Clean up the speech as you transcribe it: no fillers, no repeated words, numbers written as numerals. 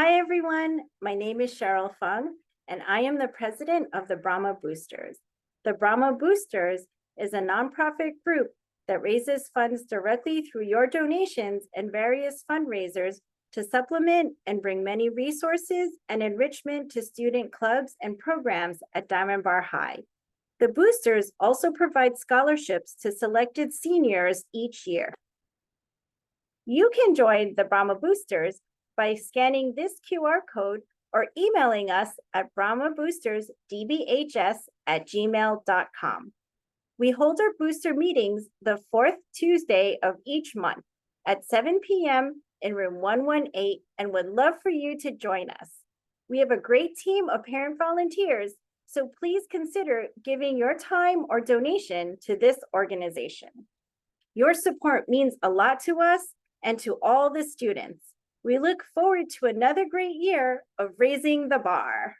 Hi, everyone. My name is Cheryl Fung, and I am the president of the Brahma Boosters. The Brahma Boosters is a nonprofit group that raises funds directly through your donations and various fundraisers to supplement and bring many resources and enrichment to student clubs and programs at Diamond Bar High. The boosters also provide scholarships to selected seniors each year. You can join the Brahma Boosters by scanning this QR code or emailing us at brahmaboostersdbhs@gmail.com. We hold our booster meetings the fourth Tuesday of each month at 7 p.m. in room 118 and would love for you to join us. We have a great team of parent volunteers, so please consider giving your time or donation to this organization. Your support means a lot to us and to all the students. We look forward to another great year of raising the bar.